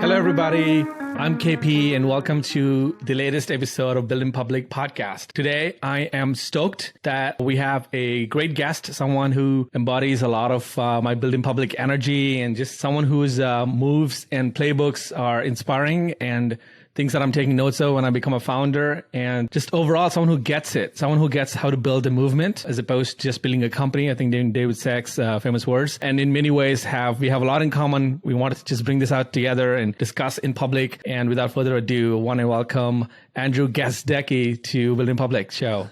Hello, everybody. I'm KP, and welcome to the latest episode of Build in Public podcast. Today, I am stoked that we have a great guest, someone who embodies a lot of my Build in Public energy, and just someone whose moves and playbooks are inspiring and things that I'm taking notes of when I become a founder, and just overall someone who gets it, someone who gets how to build a movement as opposed to just building a company. I think David Sachs' famous words, and in many ways we have a lot in common. We wanted to just bring this out together and discuss in public. And without further ado, I want to welcome Andrew Gazdecki to Build in Public show.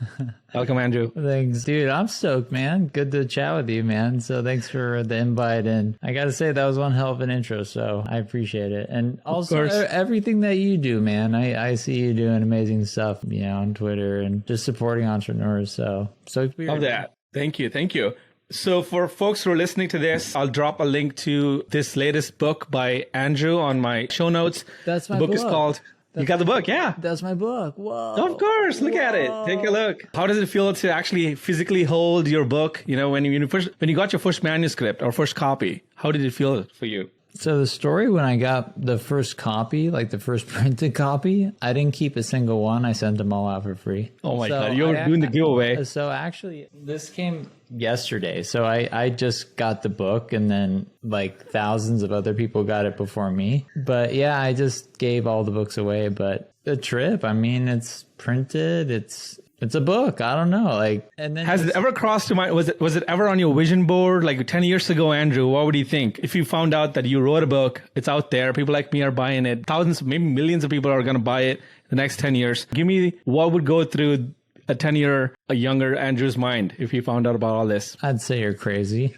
Welcome, Andrew. Thanks, dude. I'm stoked, man. Good to chat with you, man. So thanks for the invite. And I got to say, that was one hell of an intro. So I appreciate it. And also everything that you do, man. I see you doing amazing stuff, on Twitter and just supporting entrepreneurs. So stoked to be here. Love that. Thank you. Thank you. So for folks who are listening to this, I'll drop a link to this latest book by Andrew on my show notes. That's my book. The book is called... You got the book, yeah. That's my book. Whoa. Of course. Look at it. Take a look. How does it feel to actually physically hold your book? When you got your first manuscript or first copy, how did it feel for you? So the story, when I got the first copy, like the first printed copy, I didn't keep a single one. I sent them all out for free. Oh my God. You were doing the giveaway. So actually, this came yesterday. So I just got the book, and then like thousands of other people got it before me. But yeah, I just gave all the books away. But the trip, I mean, it's printed. It's a book. I don't know. And then has it ever crossed your mind? Was it ever on your vision board? Like 10 years ago, Andrew, what would you think? If you found out that you wrote a book, it's out there, people like me are buying it, thousands, maybe millions of people are going to buy it in the next 10 years. Give me what would go through a 10-year, a younger Andrew's mind if he found out about all this. I'd say you're crazy.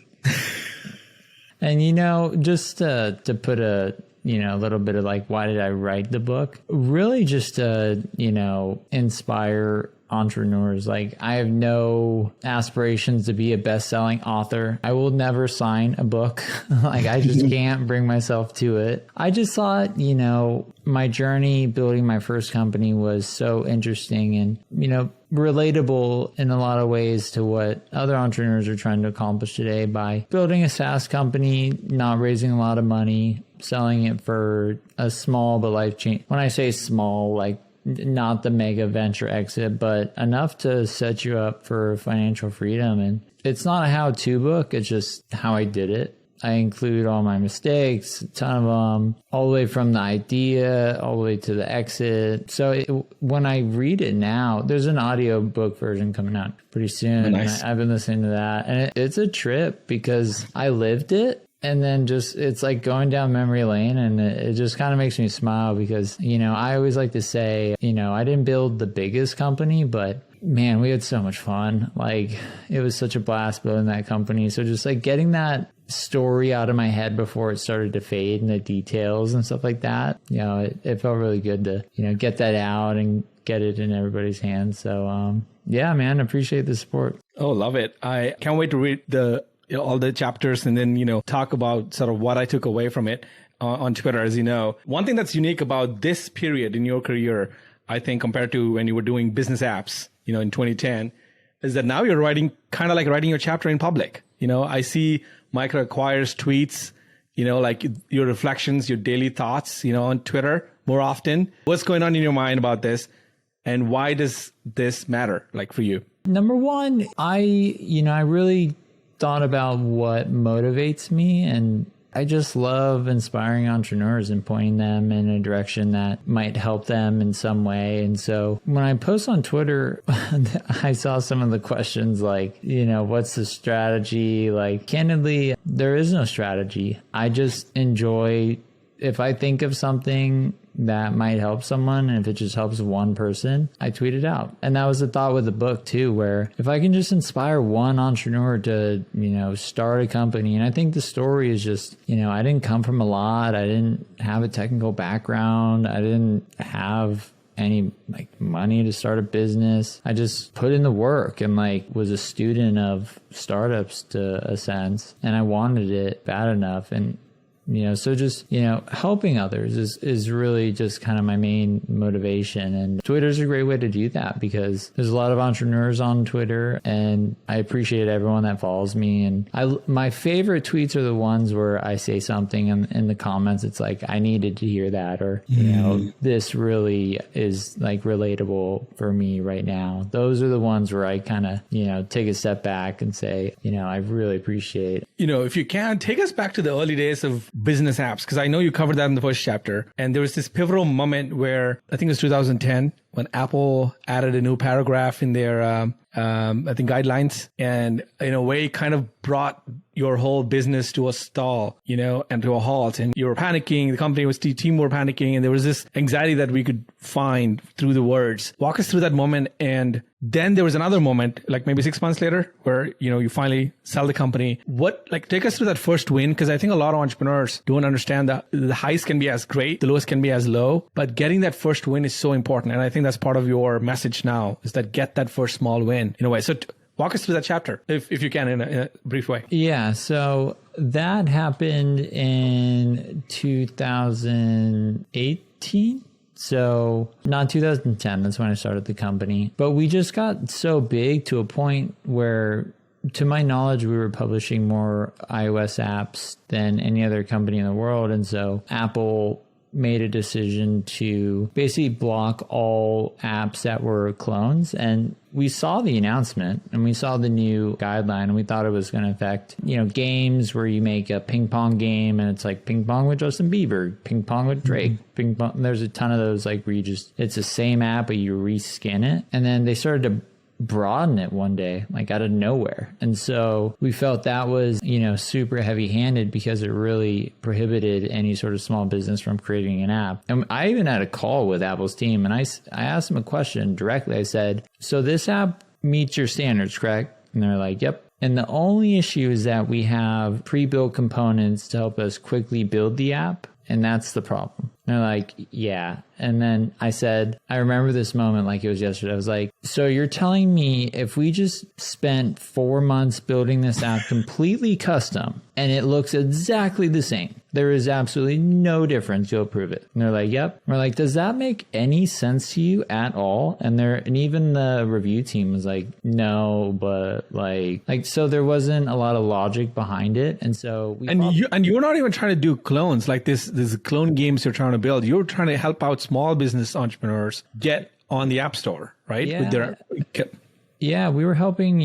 And, just to put a little bit of why did I write the book? Really just to, inspire entrepreneurs. I have no aspirations to be a best-selling author. I will never sign a book. I just can't bring myself to it. I just thought, my journey building my first company was so interesting and, relatable in a lot of ways to what other entrepreneurs are trying to accomplish today by building a SaaS company, not raising a lot of money, selling it for a small but life-changing. When I say small, not the mega venture exit, but enough to set you up for financial freedom. And it's not a how-to book. It's just how I did it. I include all my mistakes, a ton of them, all the way from the idea, all the way to the exit. So when I read it now, there's an audio book version coming out pretty soon. Nice. I've been listening to that. And it's a trip because I lived it. And then it's like going down memory lane, and it just kind of makes me smile because, I always like to say, I didn't build the biggest company, but man, we had so much fun. It was such a blast building that company. So just getting that story out of my head before it started to fade and the details and stuff like that, it felt really good to, get that out and get it in everybody's hands. So, yeah, man, appreciate the support. Oh, love it. I can't wait to read all the chapters and then, talk about sort of what I took away from it on Twitter, as you know. One thing that's unique about this period in your career, I think, compared to when you were doing Bizness Apps, in 2010, is that now you're writing your chapter in public. I see MicroAcquire's tweets, your reflections, your daily thoughts, on Twitter more often. What's going on in your mind about this? And why does this matter, for you? Number one, I really thought about what motivates me, and I just love inspiring entrepreneurs and pointing them in a direction that might help them in some way. And so when I post on Twitter, I saw some of the questions what's the strategy? Candidly, there is no strategy. I just enjoy, if I think of something that might help someone, and if it just helps one person, I tweet it out. And that was the thought with the book too, where if I can just inspire one entrepreneur to, start a company. And I think the story is just, I didn't come from a lot. I didn't have a technical background. I didn't have any money to start a business. I just put in the work and was a student of startups to a sense, and I wanted it bad enough. And So just, helping others is really just kind of my main motivation. And Twitter's a great way to do that because there's a lot of entrepreneurs on Twitter, and I appreciate everyone that follows me. And my favorite tweets are the ones where I say something in the comments. It's like, I needed to hear that, or, this really is like relatable for me right now. Those are the ones where I kind of, take a step back and say, I really appreciate. If you can, take us back to the early days of Bizness Apps, because I know you covered that in the first chapter. And there was this pivotal moment where I think it was 2010 when Apple added a new paragraph in their, I think, guidelines, and in a way kind of brought your whole business to a stall, and to a halt. And you were panicking. The company was, the team were panicking. And there was this anxiety that we could find through the words. Walk us through that moment. And then there was another moment, like maybe 6 months later, where, you finally sell the company. Take us through that first win, because I think a lot of entrepreneurs don't understand that the highs can be as great, the lows can be as low, but getting that first win is so important. And I think that's part of your message now, is that get that first small win in a way. So walk us through that chapter, if you can, in a brief way. Yeah. So that happened in 2018. So not 2010, that's when I started the company. But we just got so big to a point where, to my knowledge, we were publishing more iOS apps than any other company in the world. And so Apple made a decision to basically block all apps that were clones. And we saw the announcement and we saw the new guideline, and we thought it was going to affect, games where you make a ping pong game and it's like ping pong with Justin Bieber, ping pong with Drake, ping pong. There's a ton of those, like, where it's the same app, but you reskin it. And then they started to broaden it one day, like out of nowhere. And so we felt that was, super heavy handed, because it really prohibited any sort of small business from creating an app. And I even had a call with Apple's team, and I asked them a question directly. I said, so this app meets your standards, correct? And they're like, yep. And the only issue is that we have pre-built components to help us quickly build the app. And that's the problem. And they're like, yeah. And then I said, I remember this moment like it was yesterday. I was like, so you're telling me if we just spent 4 months building this app completely custom and it looks exactly the same, there is absolutely no difference, you'll approve it? And they're like, yep. We're like, does that make any sense to you at all? And even the review team was like, no, but so there wasn't a lot of logic behind it. And so you're not even trying to do clones like this clone games you're trying to build. You're trying to help out small business entrepreneurs get on the App Store, right? Yeah. Yeah, we were helping,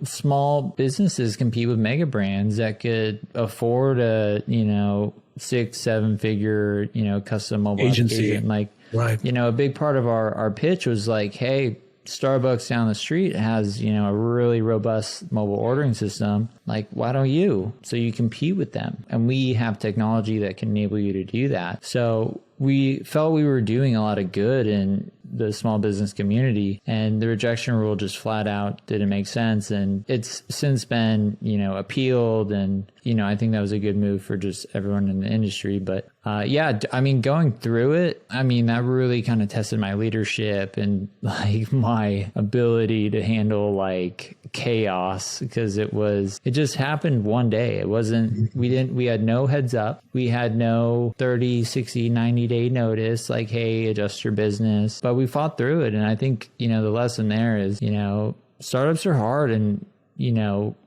small businesses compete with mega brands that could afford a, 6-7 figure, custom mobile agency. Application. Right. A big part of our pitch was like, hey, Starbucks down the street has, a really robust mobile ordering system. Like, why don't you? So you compete with them. And we have technology that can enable you to do that. So we felt we were doing a lot of good in the small business community, and the rejection rule just flat out didn't make sense. And it's since been, appealed, and, I think that was a good move for just everyone in the industry. But going through it, that really kind of tested my leadership and like my ability to handle like chaos, because it just happened one day. It wasn't, we had no heads up. We had no 30, 60, 90 day notice, like, hey, adjust your business. But we fought through it. And I think, the lesson there is, startups are hard, and,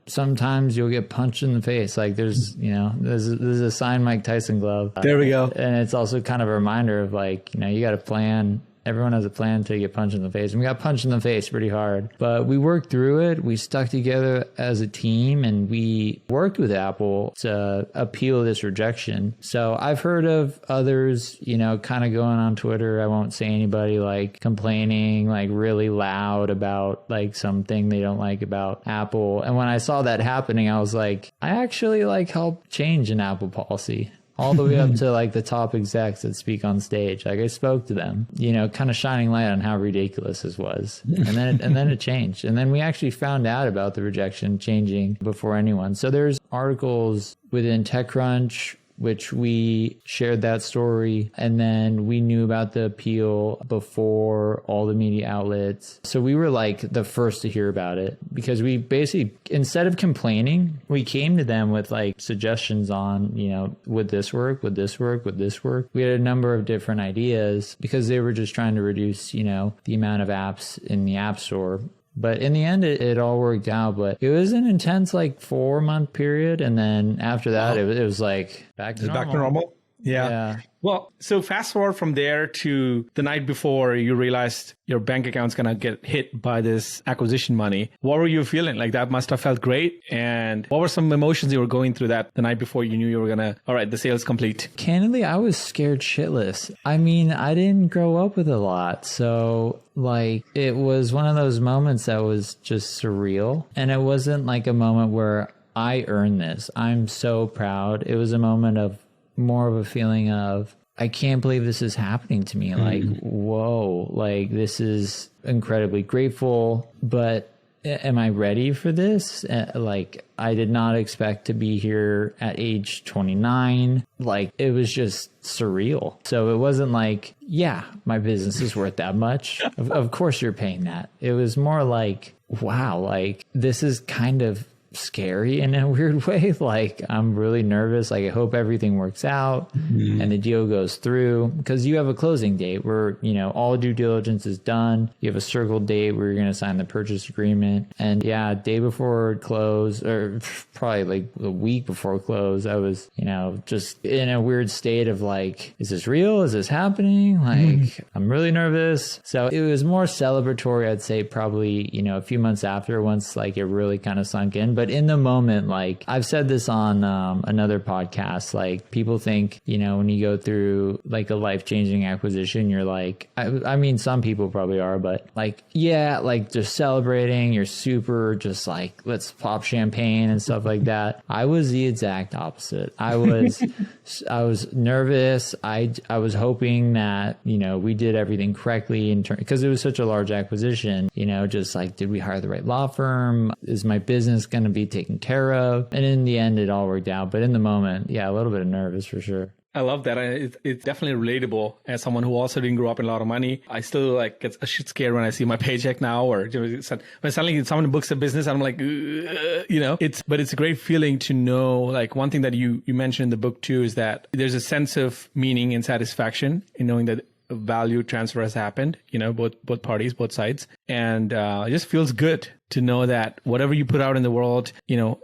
sometimes you'll get punched in the face. Like there's a signed Mike Tyson glove. There we go. And it's also kind of a reminder of like, you got to plan. Everyone has a plan until you get punched in the face. And we got punched in the face pretty hard. But we worked through it. We stuck together as a team, and we worked with Apple to appeal this rejection. So I've heard of others, kind of going on Twitter. I won't say anybody, like complaining like really loud about like something they don't like about Apple. And when I saw that happening, I was like, I actually like helped change an Apple policy. All the way up to like the top execs that speak on stage. Like I spoke to them, kind of shining light on how ridiculous this was. And then it changed. And then we actually found out about the rejection changing before anyone. So there's articles within TechCrunch, which we shared that story. And then we knew about the appeal before all the media outlets. So we were like the first to hear about it because we basically, instead of complaining, we came to them with like suggestions on, would this work? Would this work? Would this work? We had a number of different ideas because they were just trying to reduce, the amount of apps in the App Store. But in the end, it all worked out. But it was an intense, 4-month period. And then after that, it was like back to normal. Back to normal? Yeah. Well, so fast forward from there to the night before you realized your bank account's going to get hit by this acquisition money. What were you feeling? Like that must have felt great. And what were some emotions you were going through that the night before you knew you were going to, all right, the sale's complete? Candidly, I was scared shitless. I mean, I didn't grow up with a lot. So it was one of those moments that was just surreal. And it wasn't like a moment where I earned this. I'm so proud. It was a moment of more of a feeling of, I can't believe this is happening to me. Like, whoa, this is incredibly grateful, but am I ready for this? I did not expect to be here at age 29. It was just surreal. So it wasn't like, yeah, my business is worth that much. Of course you're paying that. It was more like, wow, this is kind of scary in a weird way. I'm really nervous. I hope everything works out and the deal goes through because you have a closing date where, all due diligence is done. You have a circled date where you're going to sign the purchase agreement. And yeah, day before close or probably a week before close, I was, just in a weird state of is this real? Is this happening? I'm really nervous. So it was more celebratory, I'd say probably, a few months after once it really kind of sunk in. But in the moment, I've said this on another podcast, people think, when you go through a life-changing acquisition, you're I mean, some people probably are, but just celebrating, you're super just let's pop champagne and stuff like that. I was the exact opposite. I was nervous. I was hoping that, we did everything correctly because it was such a large acquisition, did we hire the right law firm? Is my business going to be taken care of? And in the end, it all worked out. But in the moment, a little bit of nervous for sure. I love that. It's definitely relatable. As someone who also didn't grow up in a lot of money, I still get a shit scared when I see my paycheck now, or when suddenly someone books a business, I'm like, but it's a great feeling to know. One thing that you mentioned in the book too is that there's a sense of meaning and satisfaction in knowing that value transfer has happened, both parties, both sides. And it just feels good to know that whatever you put out in the world,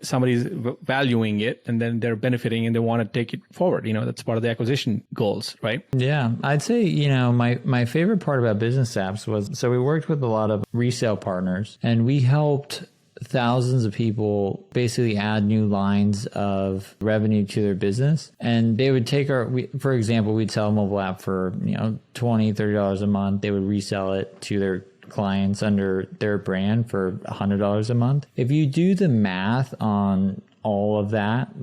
somebody's valuing it and then they're benefiting and they want to take it forward. That's part of the acquisition goals, right? Yeah. I'd say, my favorite part about Bizness Apps was, so we worked with a lot of resale partners and we helped thousands of people basically add new lines of revenue to their business. And they would take for example, we'd sell a mobile app for, $20, $30 a month. They would resell it to their clients under their brand for $100 a month. If you do the math on all of that,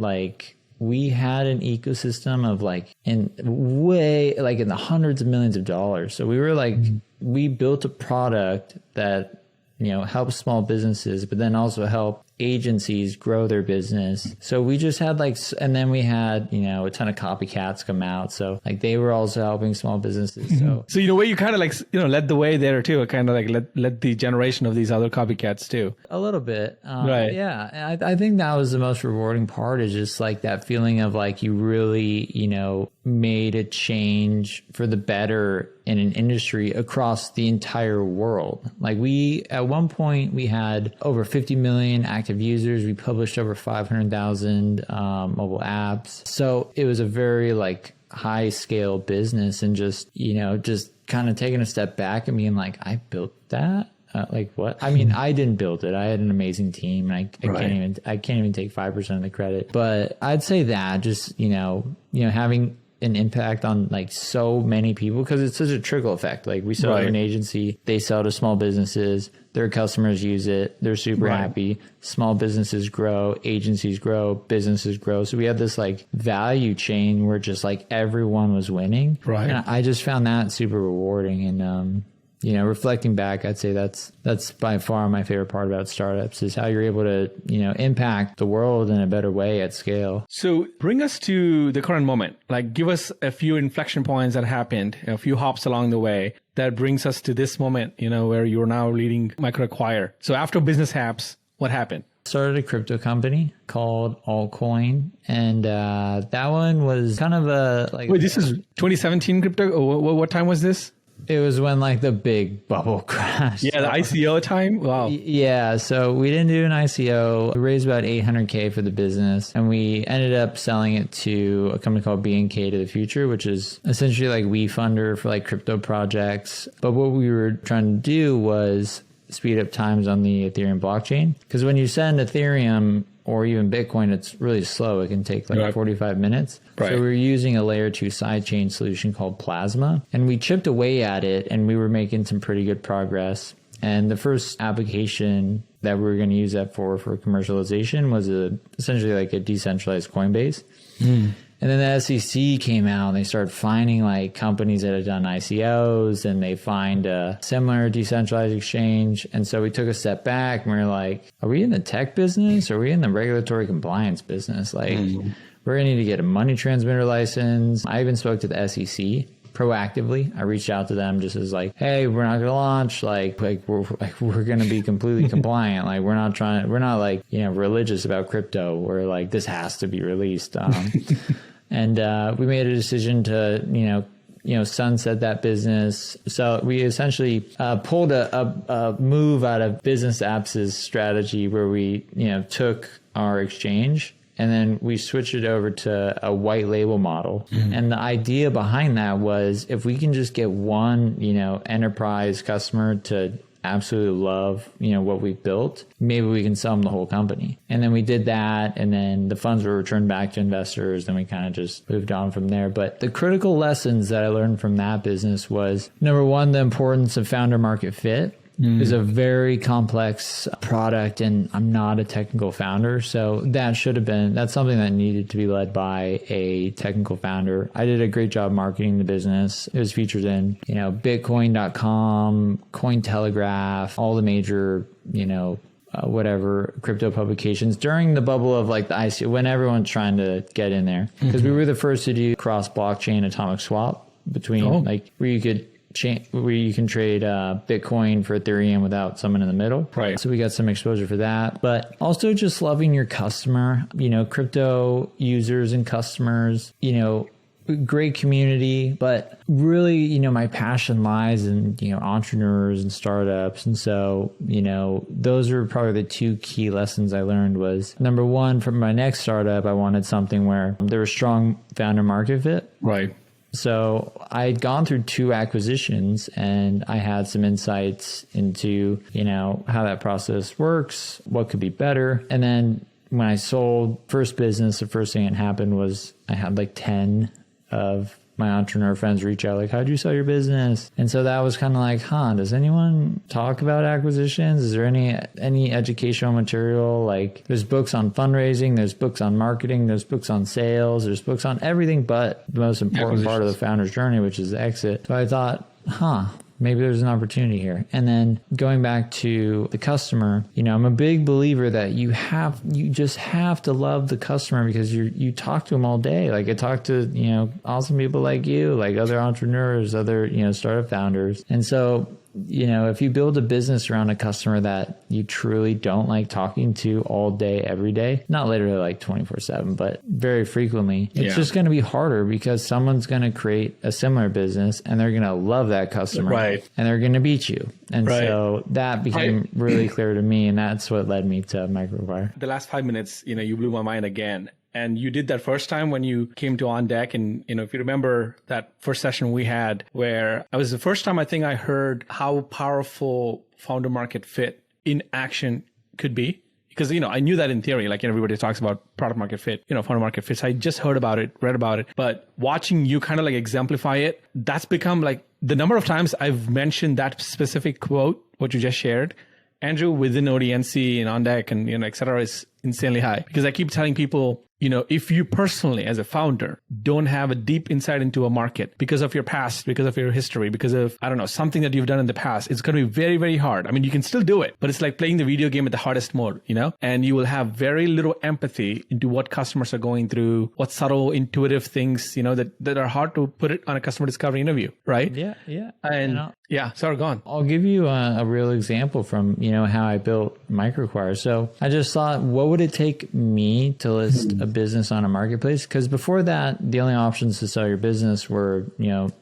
we had an ecosystem of in the hundreds of millions of dollars. So we were we built a product that help small businesses, but then also help agencies grow their business. So we just had and then we had, a ton of copycats come out. So they were also helping small businesses. So in a way you kind of led the way there too, kind of led the generation of these other copycats too. A little bit. Right. Yeah. I think that was the most rewarding part is just that feeling of you really, made a change for the better in an industry across the entire world. At one point we had over 50 million active users. We published over 500,000 mobile apps. So it was a very high scale business, and just kind of taking a step back and being I built that. What? I mean, I didn't build it. I had an amazing team, and I can't even take 5% of the credit. But I'd say that just having an impact on so many people, because it's such a trickle effect. We sell to an agency, they sell to small businesses, their customers use it, they're super happy, small businesses grow, agencies grow, businesses grow. So we had this value chain where just everyone was winning. Right. And I just found that super rewarding. And reflecting back, I'd say that's by far my favorite part about startups is how you're able to, impact the world in a better way at scale. So bring us to the current moment. Like, give us a few inflection points that happened, a few hops along the way that brings us to this moment, where you're now leading MicroAcquire. So after Bizness Apps, what happened? Started a crypto company called Altcoin, and that one was kind of Wait, this is 2017 crypto? What time was this? It was when like the big bubble crashed. Yeah, the ICO time. Wow. Yeah. So we didn't do an ICO. We raised about $800K for the business, and we ended up selling it to a company called B&K to the Future, which is essentially like WeFunder for like crypto projects. But what we were trying to do was speed up times on the Ethereum blockchain. Because when you send Ethereum or even Bitcoin, it's really slow. It can take like 45 minutes. Right. So we were using a layer 2 sidechain solution called Plasma, and we chipped away at it, and we were making some pretty good progress. And the first application that we were going to use that for commercialization was essentially like a decentralized Coinbase. And then the SEC came out and they started finding like companies that had done ICOs, and they find a similar decentralized exchange. And so we took a step back and we were like, are we in the tech business? Or are we in the regulatory compliance business? Like we're going to need to get a money transmitter license. I even spoke to the SEC proactively. I reached out to them just as like, hey, we're not going to launch. Like we're going to be completely compliant. Like we're not like, religious about crypto. We're like, this has to be released. And we made a decision to, sunset that business. So we essentially pulled a move out of Bizness Apps' strategy where we, took our exchange and then we switched it over to a white label model. And the idea behind that was if we can just get one, enterprise customer to absolutely love, what we've built, maybe we can sell them the whole company. And then we did that, and then the funds were returned back to investors, and we kind of just moved on from there. But the critical lessons that I learned from that business was, number one, the importance of founder market fit. Is a very complex product, and I'm not a technical founder. So that's something that needed to be led by a technical founder. I did a great job marketing the business. It was featured in, Bitcoin.com, Cointelegraph, all the major, whatever crypto publications during the bubble of like the ICO, when everyone's trying to get in there. Because we were the first to do cross blockchain atomic swap between where you can trade Bitcoin for Ethereum without someone in the middle. Right. So we got some exposure for that. But also just loving your customer, crypto users and customers, great community. But really, my passion lies in, entrepreneurs and startups. And so, those are probably the two key lessons I learned was, number one, from my next startup, I wanted something where there was strong founder market fit. Right. So I'd gone through 2 acquisitions, and I had some insights into, how that process works, what could be better. And then when I sold first business, the first thing that happened was I had like 10 of my entrepreneur friends reach out like, how'd you sell your business? And so that was kind of like, does anyone talk about acquisitions? Is there any educational material? Like there's books on fundraising, there's books on marketing, there's books on sales, there's books on everything but the most important part of the founder's journey, which is the exit. So I thought, maybe there's an opportunity here. And then going back to the customer, I'm a big believer that you just have to love the customer because you talk to them all day. Like I talk to, awesome people like you, like other entrepreneurs, other, startup founders. And so, if you build a business around a customer that you truly don't like talking to all day, every day, not literally like 24/7, but very frequently, it's just going to be harder because someone's going to create a similar business and they're going to love that customer and they're going to beat you. And so that became really clear to me. And that's what led me to MicroAcquire. The last 5 minutes, you blew my mind again. And you did that first time when you came to On Deck. And, if you remember that first session we had where it was the first time I think I heard how powerful founder market fit in action could be. Because, I knew that in theory, like everybody talks about product market fit, founder market fit. So I just heard about it, read about it. But watching you kind of like exemplify it, that's become like the number of times I've mentioned that specific quote, what you just shared, Andrew, within ODNC and On Deck and, et cetera, is insanely high. Because I keep telling people, if you personally as a founder don't have a deep insight into a market because of your past, because of your history, because of, I don't know, something that you've done in the past, it's going to be very, very hard. I mean, you can still do it, but it's like playing the video game at the hardest mode, and you will have very little empathy into what customers are going through, what subtle intuitive things, that are hard to put it on a customer discovery interview, right? Yeah. And sorry, go on. I'll give you a real example from, how I built MicroAcquire. So I just thought, what would it take me to list a business on a marketplace? Because before that, the only options to sell your business were,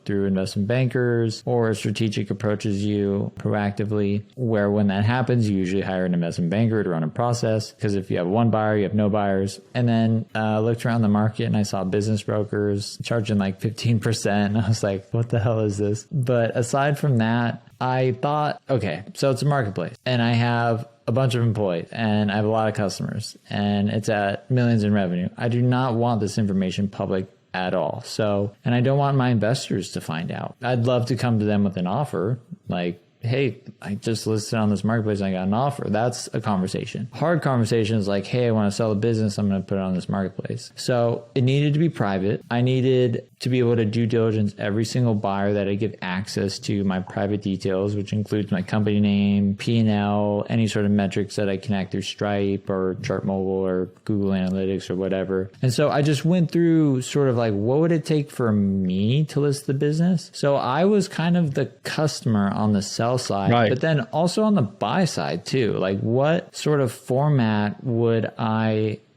through investment bankers, or strategic approaches you proactively, where when that happens, you usually hire an investment banker to run a process. Because if you have one buyer, you have no buyers. And then looked around the market and I saw business brokers charging like 15%. And I was like, what the hell is this? But aside from that, I thought, okay, so it's a marketplace and I have a bunch of employees and I have a lot of customers and it's at millions in revenue. I do not want this information public at all. So, and I don't want my investors to find out. I'd love to come to them with an offer like, hey, I just listed on this marketplace and I got an offer. That's a conversation. Hard conversation is like, hey, I want to sell a business. I'm going to put it on this marketplace. So it needed to be private. I needed to be able to due diligence every single buyer that I give access to my private details, which includes my company name, P&L, any sort of metrics that I connect through Stripe or Chartmobile or Google Analytics or whatever. And so I just went through sort of like, what would it take for me to list the business? So I was kind of the customer on the sell side, right, but then also on the buy side too. Like what sort of format would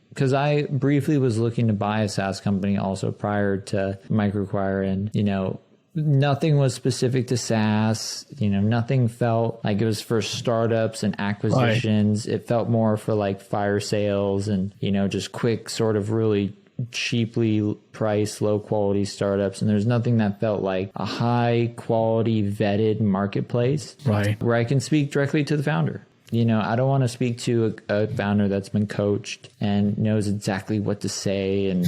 because I briefly was looking to buy a SaaS company also prior to MicroAcquire, and nothing was specific to SaaS. Nothing felt like it was for startups and acquisitions. Right. It felt more for like fire sales and just quick sort of really cheaply priced, low quality startups. And there's nothing that felt like a high quality vetted marketplace, right, where I can speak directly to the founder. I don't want to speak to a founder that's been coached and knows exactly what to say and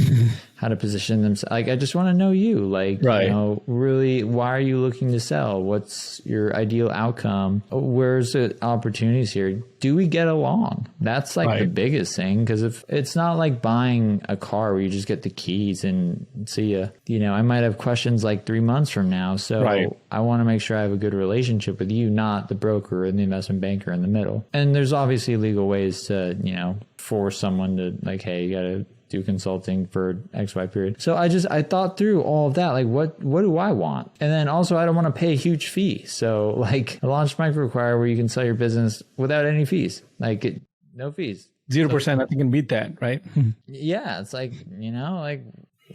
how to position themselves. Like, I just want to know you. Like, right, really, why are you looking to sell? What's your ideal outcome? Where's the opportunities here? Do we get along? That's like the biggest thing. Because if it's not like buying a car where you just get the keys and see ya. I might have questions like 3 months from now. So I want to make sure I have a good relationship with you, not the broker and the investment banker in the middle. And there's obviously legal ways to, force someone to like, hey, you got to do consulting for XY period. So I thought through all of that. Like, what do I want? And then also I don't want to pay a huge fee. So like I launched MicroAcquire where you can sell your business without any fees, no fees. 0%. Nothing can beat that, right? Yeah. It's like,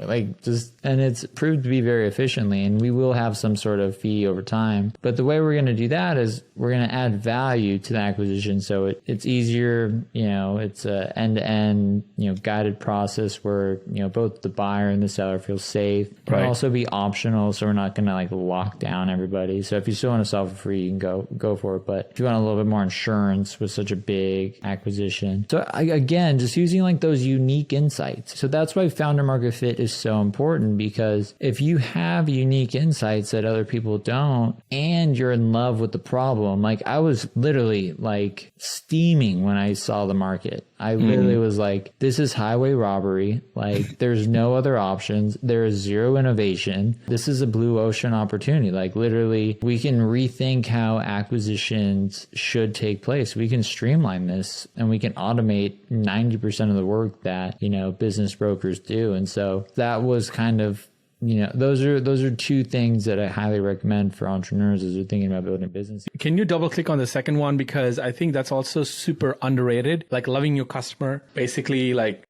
and it's proved to be very efficiently, and we will have some sort of fee over time. But the way we're going to do that is we're going to add value to the acquisition. So it's easier, it's a end-to-end, guided process where, both the buyer and the seller feel safe. It can also be optional. So we're not going to like lock down everybody. So if you still want to sell for free, you can go for it. But if you want a little bit more insurance with such a big acquisition. So again, just using like those unique insights. So that's why founder market fit is so important, because if you have unique insights that other people don't and you're in love with the problem, like I was literally like steaming when I saw the market. I literally was like, this is highway robbery. Like there's no other options. There is zero innovation. This is a blue ocean opportunity. Like literally we can rethink how acquisitions should take place. We can streamline this and we can automate 90% of the work that, business brokers do. And so that was kind of, those are two things that I highly recommend for entrepreneurs as they're thinking about building a business. Can you double click on the second one? Because I think that's also super underrated. Like loving your customer, basically like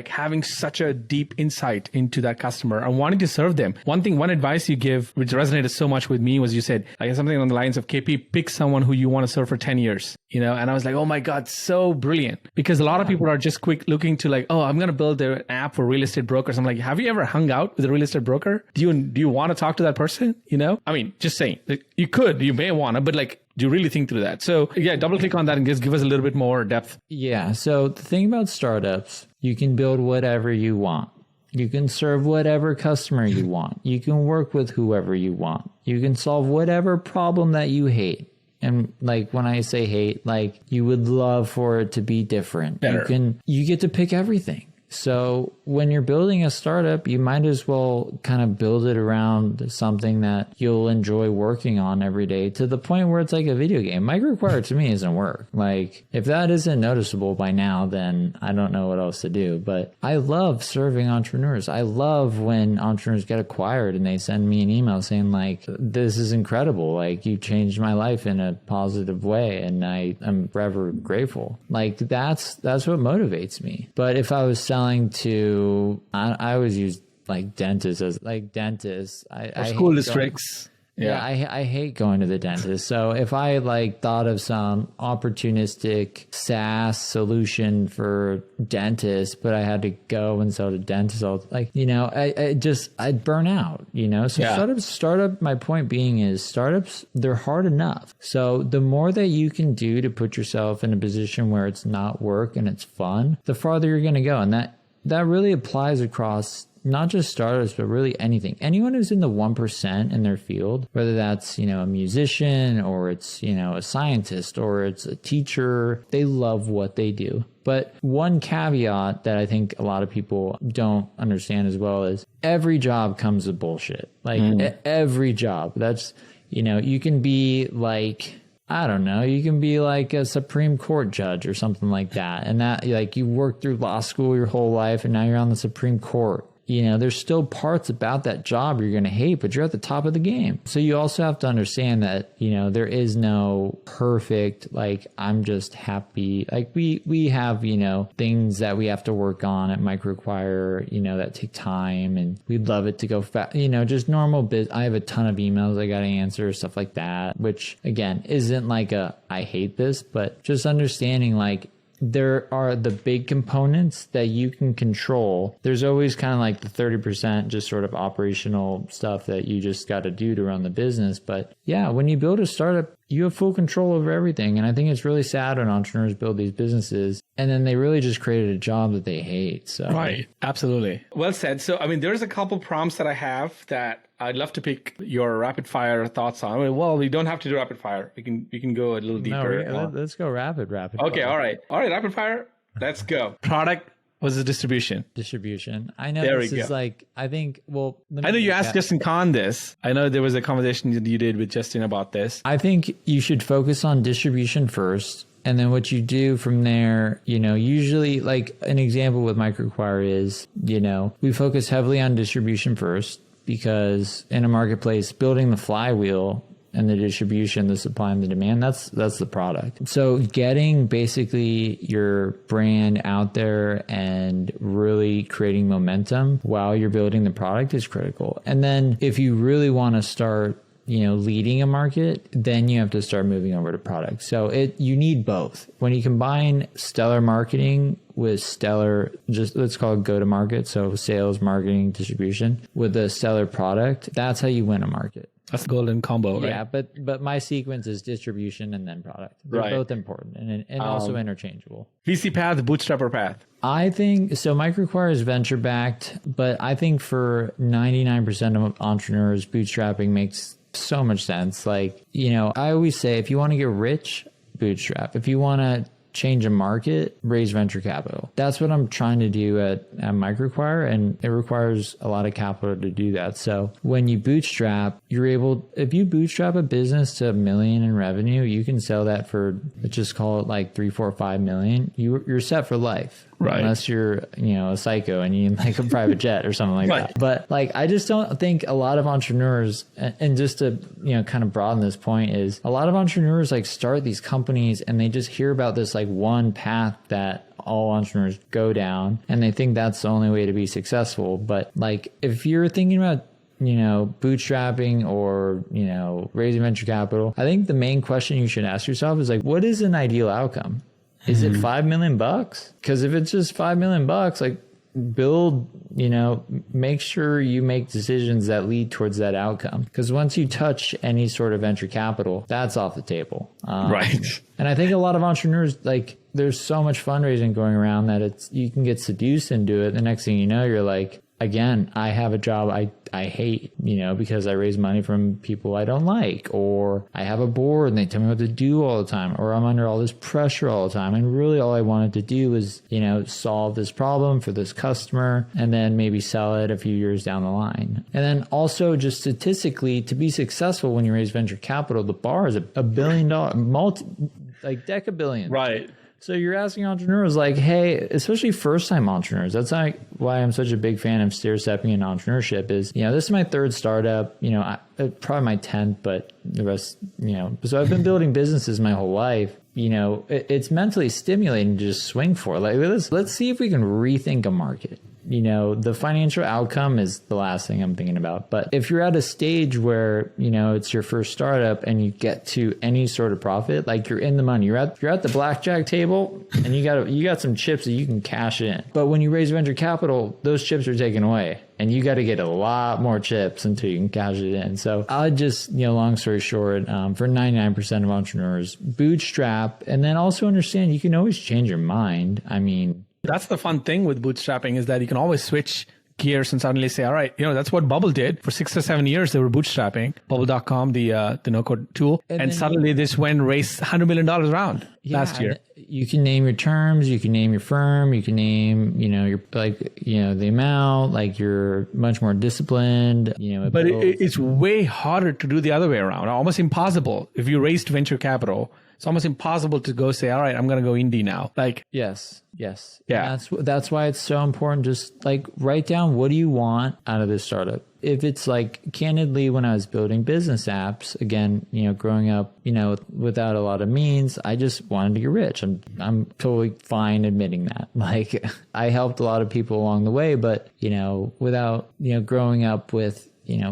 having such a deep insight into that customer and wanting to serve them. One advice you give, which resonated so much with me, was you said like something on the lines of, KP, pick someone who you want to serve for 10 years. And I was like, oh my God, so brilliant. Because a lot of people are just quick looking to like, oh, I'm going to build an app for real estate brokers. I'm like, have you ever hung out with a real estate broker? Do you want to talk to that person? I mean, just saying, like, you may want to, but like, do you really think through that? So yeah, double click on that and just give us a little bit more depth. Yeah. So the thing about startups, you can build whatever you want. You can serve whatever customer you want. You can work with whoever you want. You can solve whatever problem that you hate. And like when I say hate, like you would love for it to be different. Better. You get to pick everything. So when you're building a startup, you might as well kind of build it around something that you'll enjoy working on every day, to the point where it's like a video game. MicroAcquire to me isn't work. Like, if that isn't noticeable by now, then I don't know what else to do. But I love serving entrepreneurs. I love when entrepreneurs get acquired and they send me an email saying like, this is incredible. Like, you changed my life in a positive way, and I am forever grateful. Like, that's what motivates me. But if I was selling to, I always use like dentists as like dentists. I school districts. Yeah, I hate going to the dentist. So if I like thought of some opportunistic SaaS solution for dentists, but I had to go and sell to dentists, like, you know, I'd burn out, you know? So startup, my point being is startups, they're hard enough. So the more that you can do to put yourself in a position where it's not work and it's fun, the farther you're going to go. And that really applies across not just startups, but really anything. Anyone who's in the 1% in their field, whether that's, you know, a musician or it's, you know, a scientist or it's a teacher, they love what they do. But one caveat that I think a lot of people don't understand as well is every job comes with bullshit. Like every job. That's, you know, you can be like, I don't know, you can be like a Supreme Court judge or something like that. And that, like, you worked through law school your whole life and now you're on the Supreme Court. You know, there's still parts about that job you're going to hate, but you're at the top of the game. So you also have to understand that, you know, there is no perfect, like, I'm just happy. Like we have, you know, things that we have to work on at MicroAcquire, you know, that take time, and we'd love it to go fast, you know, just normal I have a ton of emails I got to answer, stuff like that, which again, isn't like I hate this, but just understanding like, there are the big components that you can control. There's always kind of like the 30% just sort of operational stuff that you just got to do to run the business. But yeah, when you build a startup, you have full control over everything. And I think it's really sad when entrepreneurs build these businesses and then they really just created a job that they hate. So right. Absolutely. Well said. So, I mean, there's a couple prompts that I have that I'd love to pick your rapid fire thoughts on. I mean, well, we don't have to do rapid fire. We can go a little deeper. No, let's go rapid. Okay. Fire. All right. Rapid fire. Let's go. Product versus distribution. I know there this is like, I think, well, I know you asked Justin Kahn this. I know there was a conversation that you did with Justin about this. I think you should focus on distribution first. And then what you do from there, you know, usually like an example with MicroAcquire is, you know, we focus heavily on distribution first, because in a marketplace, building the flywheel and the distribution, the supply and the demand, that's the product. So getting basically your brand out there and really creating momentum while you're building the product is critical. And then if you really want to start, you know, leading a market, then you have to start moving over to product. So you need both. When you combine stellar marketing with stellar, just let's call it go to market, so sales, marketing, distribution, with a stellar product, that's how you win a market. That's the golden combo, right? Yeah, but my sequence is distribution and then product. They're both important and also interchangeable. VC path, bootstrapper path. I think so. MicroAcquire is venture backed, but I think for 99% of entrepreneurs, bootstrapping makes so much sense. Like, you know, I always say, if you want to get rich, bootstrap. If you want to change a market, raise venture capital. That's what I'm trying to do at MicroAcquire, and it requires a lot of capital to do that. So when you bootstrap, if you bootstrap a business to $1 million in revenue, you can sell that for, let's just call it like 3, 4, 5 million. You're set for life. Right. Unless you're, you know, a psycho and you need like a private jet or something like that. But like, I just don't think a lot of entrepreneurs, and just to, you know, kind of broaden this point, is a lot of entrepreneurs like start these companies and they just hear about this like one path that all entrepreneurs go down, and they think that's the only way to be successful. But like, if you're thinking about, you know, bootstrapping or, you know, raising venture capital, I think the main question you should ask yourself is like, what is an ideal outcome? Is it $5 million? Because if it's just $5 million, like, build, you know, make sure you make decisions that lead towards that outcome. Because once you touch any sort of venture capital, that's off the table. Right. And I think a lot of entrepreneurs, like, there's so much fundraising going around that you can get seduced into it. The next thing you know, you're like, again, I have a job I hate, because I raise money from people I don't like, or I have a board and they tell me what to do all the time, or I'm under all this pressure all the time. And really all I wanted to do was, solve this problem for this customer and then maybe sell it a few years down the line. And then also just statistically, to be successful when you raise venture capital, the bar is $1 billion, decabillion. Right. So you're asking entrepreneurs like, hey, especially first-time entrepreneurs. That's why I'm such a big fan of stair-stepping in entrepreneurship is, this is my third startup, probably my 10th, but the rest, so I've been building businesses my whole life. It's mentally stimulating to just swing for it. Like, let's see if we can rethink a market. The financial outcome is the last thing I'm thinking about. But if you're at a stage where, it's your first startup and you get to any sort of profit, like you're in the money, you're at the blackjack table and you got some chips that you can cash in. But when you raise venture capital, those chips are taken away and you got to get a lot more chips until you can cash it in. So I just, long story short, for 99% of entrepreneurs, bootstrap, and then also understand you can always change your mind. I mean, that's the fun thing with bootstrapping is that you can always switch gears and suddenly say, all right, that's what Bubble did. For 6 or 7 years, they were bootstrapping Bubble.com, the no-code tool. And suddenly this went and raised $100 million round last year. You can name your terms, you can name your firm, you can name, the amount, like you're much more disciplined, But it's way harder to do the other way around, almost impossible. If you raised venture capital, it's almost impossible to go say, all right, I'm going to go indie now. Like, yes. Yeah. That's why it's so important. Just like write down, what do you want out of this startup? If it's like, candidly, when I was building business apps, again, growing up, without a lot of means, I just wanted to get rich. I'm totally fine admitting that. Like, I helped a lot of people along the way, but, without, growing up with,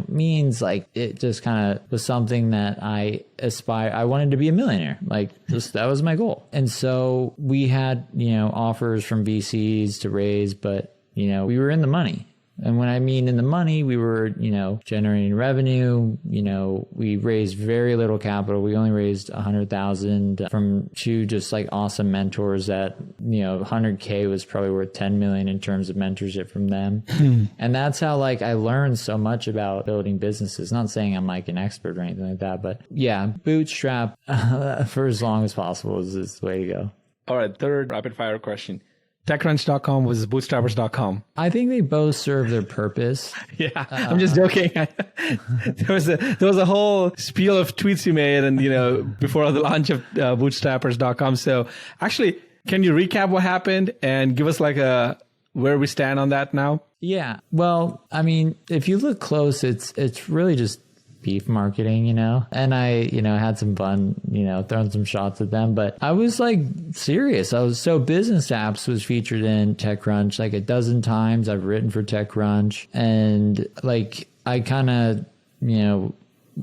means, like, it just kind of was something that I wanted to be a millionaire. Like, that was my goal. And so we had, offers from VCs to raise, but, we were in the money. And when I mean in the money, we were, generating revenue. We raised very little capital. We only raised 100,000 from 2 just like awesome mentors that, 100K was probably worth 10 million in terms of mentorship from them. And that's how like I learned so much about building businesses. Not saying I'm like an expert or anything like that, but yeah, bootstrap for as long as possible is the way to go. All right. Third rapid fire question. TechCrunch.com versus Bootstrappers.com. I think they both serve their purpose. Yeah, I'm just joking. There was a whole spiel of tweets you made, and before the launch of Bootstrappers.com. So, actually, can you recap what happened and give us like where we stand on that now? Yeah. Well, I mean, if you look close, it's really just beef marketing, and I, had some fun, throwing some shots at them, but I was like serious. Bizness Apps was featured in TechCrunch like a dozen times. I've written for TechCrunch, and like, I kind of,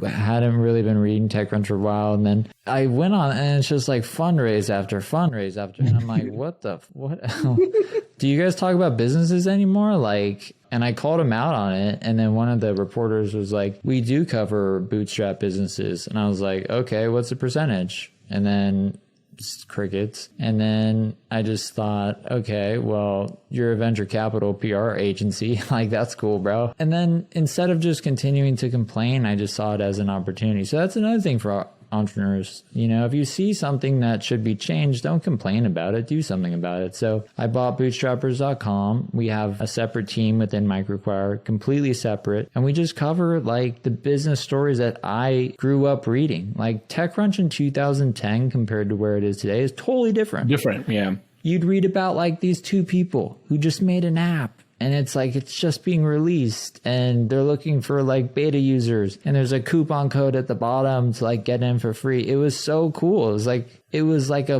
hadn't really been reading TechCrunch for a while. And then I went on and it's just like fundraise after fundraise after, and I'm like, what? Do you guys talk about businesses anymore? Like, and I called him out on it. And then one of the reporters was like, we do cover bootstrap businesses. And I was like, okay, what's the percentage? And then crickets. And then I just thought, okay, well, you're a venture capital PR agency. Like, that's cool, bro. And then instead of just continuing to complain, I just saw it as an opportunity. So that's another thing for entrepreneurs. If you see something that should be changed, don't complain about it, do something about it. So I bought bootstrappers.com. We have a separate team within MicroAcquire, completely separate, and we just cover like the business stories that I grew up reading. Like TechCrunch in 2010 compared to where it is today is totally different. Yeah. You'd read about like these 2 people who just made an app, and it's like, it's just being released and they're looking for like beta users, and there's a coupon code at the bottom to like get in for free. It was so cool. It was like a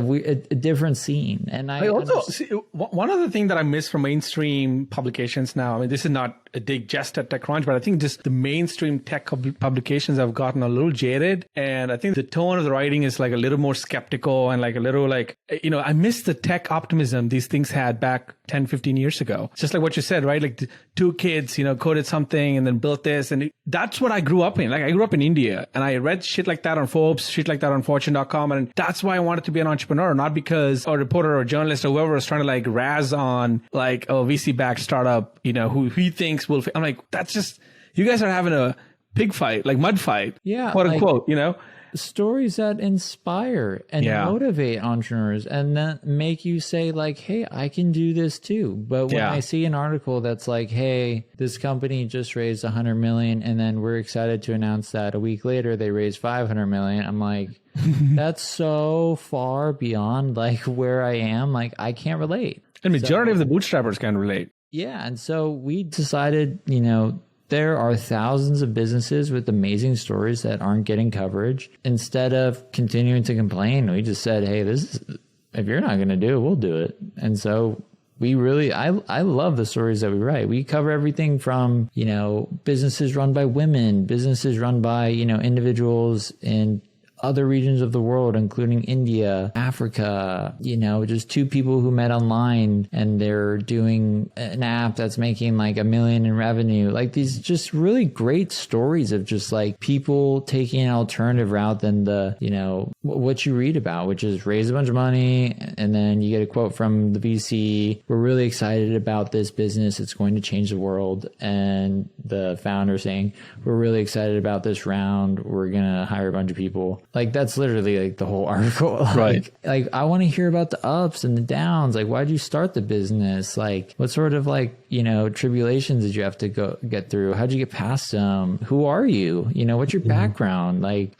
different scene. And I also see, one other thing that I miss from mainstream publications now, I mean, this is not a dig just at TechCrunch, but I think just the mainstream tech publications have gotten a little jaded. And I think the tone of the writing is like a little more skeptical and like a little like, I miss the tech optimism these things had back 10, 15 years ago. Just like what you said, right? Like the 2 kids, coded something and then built this. And that's what I grew up in. Like I grew up in India and I read shit like that on Forbes, shit like that on Fortune.com. And that's why I wanted to be an entrepreneur, not because a reporter or a journalist or whoever is trying to like razz on like a VC-backed startup, who he thinks will. I'm like, that's just, you guys are having a pig fight, like mud fight, quote unquote, Stories that inspire and motivate entrepreneurs and then make you say like, hey, I can do this too. But when I see an article that's like, hey, this company just raised 100 million and then we're excited to announce that a week later they raised 500 million. I'm like, that's so far beyond like where I am. Like I can't relate. And majority of the bootstrappers can relate. Yeah. And so we decided, there are thousands of businesses with amazing stories that aren't getting coverage. Instead of continuing to complain, we just said, hey, if you're not going to do it, we'll do it. And so we really, I love the stories that we write. We cover everything from, businesses run by women, businesses run by, individuals in other regions of the world, including India, Africa, just two people who met online and they're doing an app that's making like $1 million in revenue. Like these just really great stories of just like people taking an alternative route than what you read about, which is raise a bunch of money and then you get a quote from the VC. We're really excited about this business. It's going to change the world. And the founder saying, we're really excited about this round. We're going to hire a bunch of people. Like that's literally like the whole article. Right. Like I want to hear about the ups and the downs. Like why'd you start the business? Like what sort of like, tribulations did you have to get through? How'd you get past them? Who are you? What's your background? Like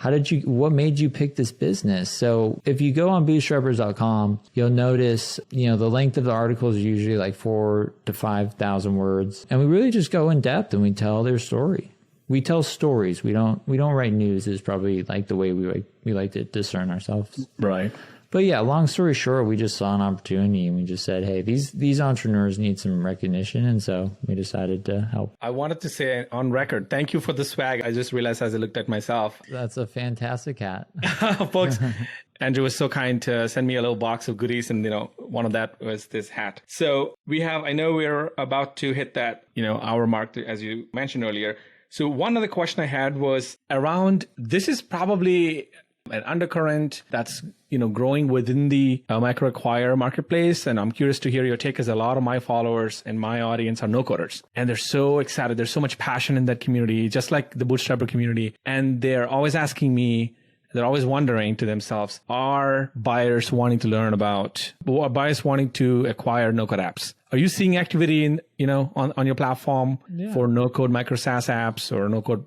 what made you pick this business? So if you go on bootstrappers.com, you'll notice, the length of the article is usually like 4,000 to 5,000 words. And we really just go in depth and we tell their story. We tell stories. We don't write news is probably like the way we like to discern ourselves. Right. But yeah, long story short, we just saw an opportunity and we just said, hey, these entrepreneurs need some recognition. And so we decided to help. I wanted to say on record, thank you for the swag. I just realized as I looked at myself. That's a fantastic hat. Folks, Andrew was so kind to send me a little box of goodies. And, one of that was this hat. So I know we're about to hit that, hour mark, as you mentioned earlier. So one other question I had was around, this is probably an undercurrent that's, growing within the MicroAcquire marketplace. And I'm curious to hear your take, because a lot of my followers and my audience are no-coders. And they're so excited. There's so much passion in that community, just like the bootstrapper community. And they're always asking me, they're always wondering to themselves, are buyers wanting to acquire no-code apps? Are you seeing activity in, on your platform for no-code micro SaaS apps or no-code,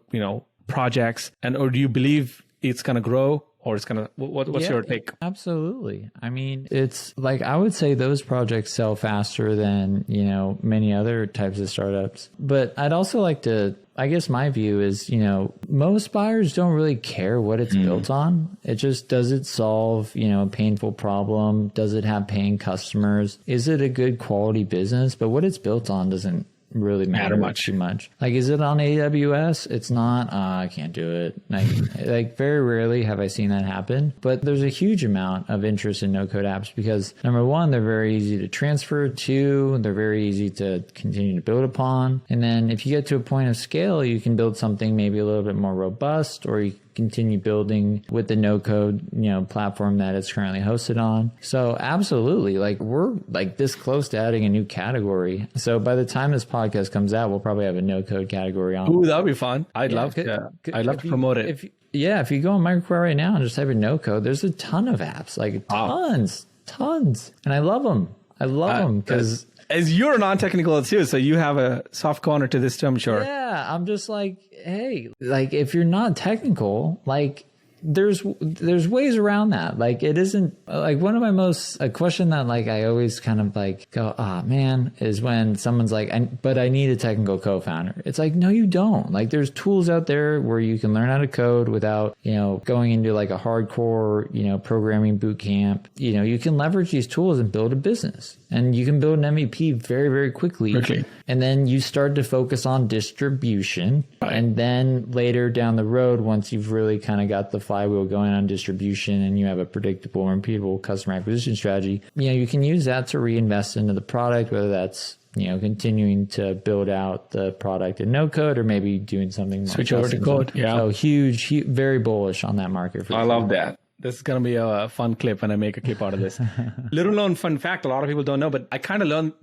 projects? Or do you believe it's going to grow, or it's going to, what's your take? Absolutely. I mean, it's like, I would say those projects sell faster than, many other types of startups. But I'd also like to, I guess my view is, most buyers don't really care what it's built on. It just, does it solve, a painful problem? Does it have paying customers? Is it a good quality business? But what it's built on doesn't really matter too much. Like, is it on AWS? It's not. I can't do it. Like very rarely have I seen that happen. But there's a huge amount of interest in no-code apps because number one, they're very easy to transfer to. They're very easy to continue to build upon. And then if you get to a point of scale, you can build something maybe a little bit more robust, or you continue building with the no-code, platform that it's currently hosted on. So absolutely, like we're like this close to adding a new category. So by the time this podcast comes out, we'll probably have a no-code category on. Ooh, that'd be fun. I'd love to promote it. If you go on MicroAcquire right now and just type in no-code, there's a ton of apps, like tons. And I love them. Because as you're non-technical too, so you have a soft corner to this too, I'm sure. Yeah, I'm just like, hey, like if you're not technical, like there's ways around that. Like it isn't like one of my a question that like I always kind of like go, man, is when someone's like, but I need a technical co-founder. It's like, no, you don't. Like there's tools out there where you can learn how to code without, going into like a hardcore, programming boot camp. You can leverage these tools and build a business, and you can build an MVP very, very quickly. And then you start to focus on distribution. Right. And then later down the road, once you've really kind of got the flywheel going on distribution and you have a predictable and repeatable customer acquisition strategy, you can use that to reinvest into the product, whether that's, continuing to build out the product in no code or maybe doing something more. Switch over to code. Yeah. So huge, very bullish on that market. I love that. This is going to be a fun clip when I make a clip out of this. Little known fun fact, a lot of people don't know, but I kind of learned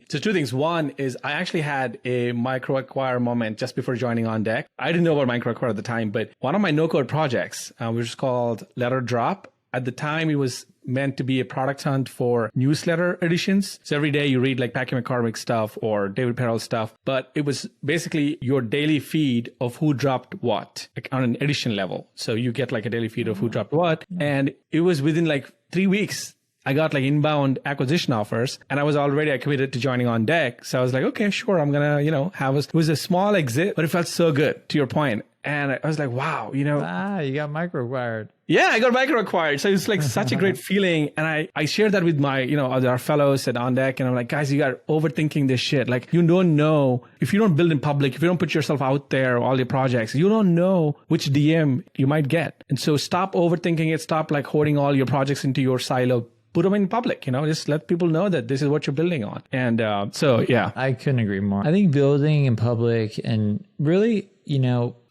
so two things. One is I actually had a MicroAcquire moment just before joining On Deck. I didn't know about MicroAcquire at the time, but one of my no-code projects, which is called Letter Drop, at the time, it was meant to be a product hunt for newsletter editions. So every day you read like Packy McCormick stuff or David Perel stuff, but it was basically your daily feed of who dropped what, like on an edition level. So you get like a daily feed of who dropped what. And it was within like 3 weeks, I got like inbound acquisition offers, and I committed to joining On Deck. So I was like, okay, sure. I'm going to, it was a small exit, but it felt so good, to your point. And I was like, wow, you got MicroAcquired. Yeah, I got MicroAcquired. So it's like such a great feeling. And I shared that with my, our fellows at On Deck. And I'm like, guys, you got overthinking this shit. Like, you don't know, if you don't build in public, if you don't put yourself out there, all your projects, you don't know which DM you might get. And so stop overthinking it. Stop like hoarding all your projects into your silo. Put them in public, just let people know that this is what you're building on. And so, yeah. I couldn't agree more. I think building in public and really,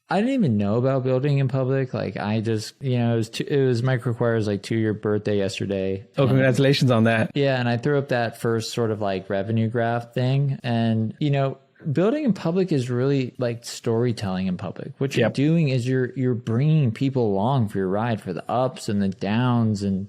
I didn't even know about building in public. Like I just, it was MicroAcquire's like 2-year birthday yesterday. Oh, congratulations on that. Yeah. And I threw up that first sort of like revenue graph thing. And, building in public is really like storytelling in public. What you're doing is you're bringing people along for your ride, for the ups and the downs. And,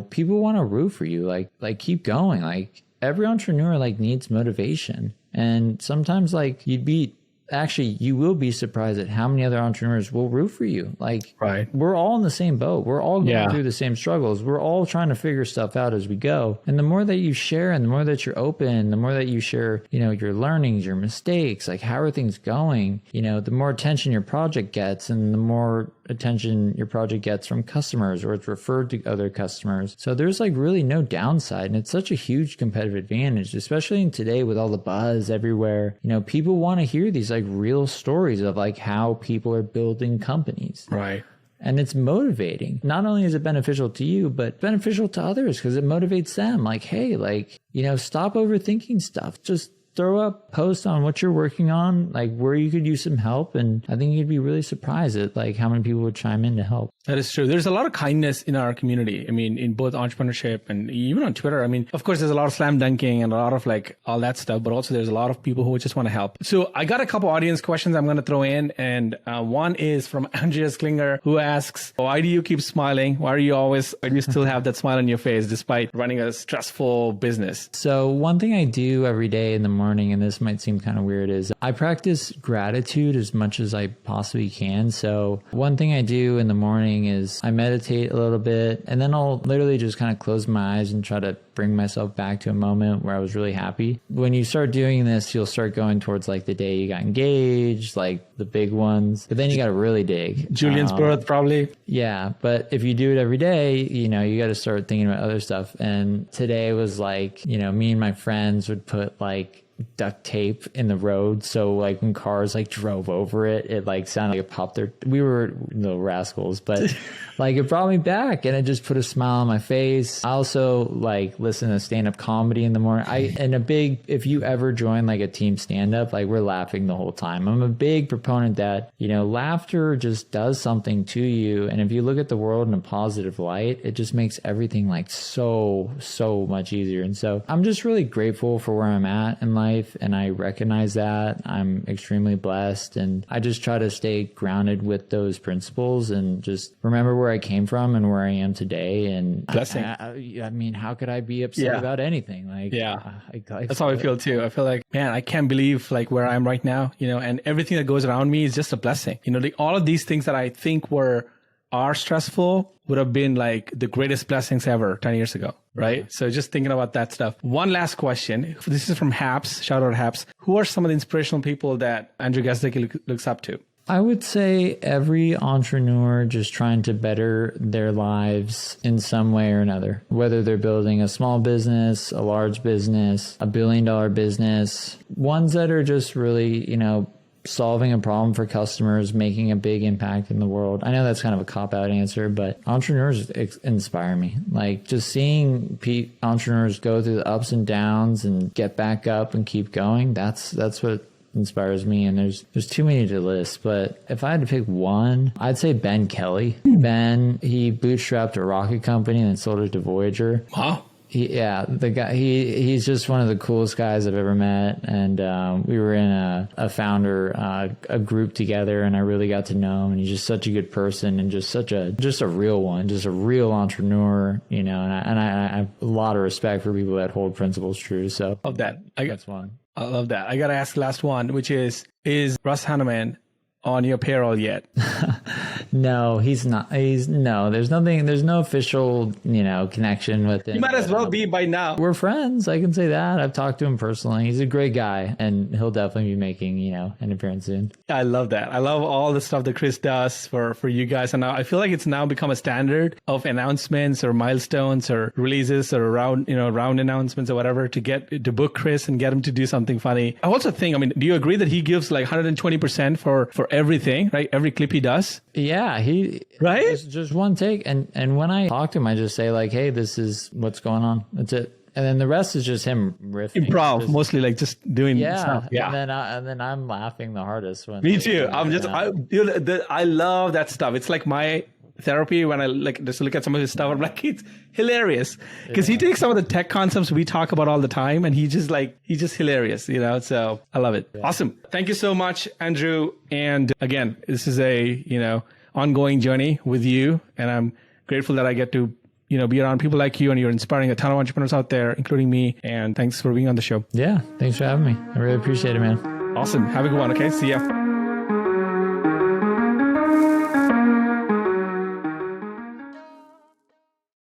people want to root for you. Like keep going. Like every entrepreneur like needs motivation. And sometimes like you will be surprised at how many other entrepreneurs will root for you. Like, right. We're all in the same boat. We're all going through the same struggles. We're all trying to figure stuff out as we go. And the more that you share and the more that you're open, the more that you share, your learnings, your mistakes, like how are things going, the more attention your project gets and the more attention your project gets from customers or it's referred to other customers. So there's like really no downside. And it's such a huge competitive advantage, especially in today with all the buzz everywhere. People want to hear these like real stories of like how people are building companies. Right. And it's motivating. Not only is it beneficial to you, but beneficial to others because it motivates them. Like, hey, stop overthinking stuff. Just throw up posts on what you're working on, like where you could use some help. And I think you'd be really surprised at like how many people would chime in to help. That is true. There's a lot of kindness in our community. I mean, in both entrepreneurship and even on Twitter. I mean, of course, there's a lot of slam dunking and a lot of like all that stuff, but also there's a lot of people who just want to help. So I got a couple audience questions I'm going to throw in. And one is from Andreas Klinger, who asks, why do you keep smiling? Why do you still have that smile on your face despite running a stressful business? So one thing I do every day in the morning, and this might seem kind of weird, is I practice gratitude as much as I possibly can. So one thing I do in the morning is I meditate a little bit and then I'll literally just kind of close my eyes and try to bring myself back to a moment where I was really happy. When you start doing this, you'll start going towards like the day you got engaged, like the big ones, but then you got to really dig. Julian's birth, probably. Yeah. But if you do it every day, you got to start thinking about other stuff. And today was like, me and my friends would put like duct tape in the road, so like when cars like drove over it, it like sounded like it popped their. We were little rascals, but like it brought me back and it just put a smile on my face. I also like listen to stand-up comedy in the morning. If you ever join like a team stand-up, like we're laughing the whole time. I'm a big proponent that laughter just does something to you, and if you look at the world in a positive light, it just makes everything like so much easier. And so I'm just really grateful for where I'm at in life, and I recognize that I'm extremely blessed, and I just try to stay grounded with those principles and just remember where I came from and where I am today. And blessing. I mean, how could I be upset about anything? Like, that's how I feel too. I feel like, man, I can't believe like where I am right now, and everything that goes around me is just a blessing. All of these things that I think are stressful would have been like the greatest blessings ever 10 years ago, right? Yeah. So just thinking about that stuff. One last question. This is from Haps. Shout out Haps. Who are some of the inspirational people that Andrew Gazdecki looks up to? I would say every entrepreneur just trying to better their lives in some way or another, whether they're building a small business, a large business, $1 billion business, ones that are just really, solving a problem for customers, making a big impact in the world. I know that's kind of a cop-out answer, but entrepreneurs inspire me. Like just seeing entrepreneurs go through the ups and downs and get back up and keep going, that's what inspires me, and there's too many to list. But if I had to pick one, I'd say Ben Kelly. Ben, he bootstrapped a rocket company and then sold it to Voyager. Wow. The guy, he's just one of the coolest guys I've ever met. And we were in a founder a group together, and I really got to know him. And he's just such a good person, and just a real one, just a real entrepreneur, you know. And I have a lot of respect for people that hold principles true. So Love that. that's one. I love that. I got to ask the last one, which is Russ Hanneman on your payroll yet? No, he's not. There's no official, connection with him. You might as well be by now. We're friends. I can say that. I've talked to him personally. He's a great guy, and he'll definitely be making, an appearance soon. I love that. I love all the stuff that Chris does for you guys. And I feel like it's now become a standard of announcements or milestones or releases or round announcements or whatever to book Chris and get him to do something funny. I also think, do you agree that he gives like 120% for everything, right? Every clip he does? Yeah, right? It's just one take. And when I talk to him, I just say like, hey, this is what's going on. That's it. And then the rest is just him riffing. Improv, mostly like just doing stuff. Yeah. And then I'm laughing the hardest. Me too. I love that stuff. It's like my therapy when I just look at some of his stuff. I'm like, it's hilarious because he takes some of the tech concepts we talk about all the time, and he's just hilarious, so I love it. Yeah. Awesome. Thank you so much, Andrew. And again, this is a, ongoing journey with you, and I'm grateful that I get to, be around people like you, and you're inspiring a ton of entrepreneurs out there, including me. And thanks for being on the show. Yeah. Thanks for having me. I really appreciate it, man. Awesome. Have a good one. Okay. See ya.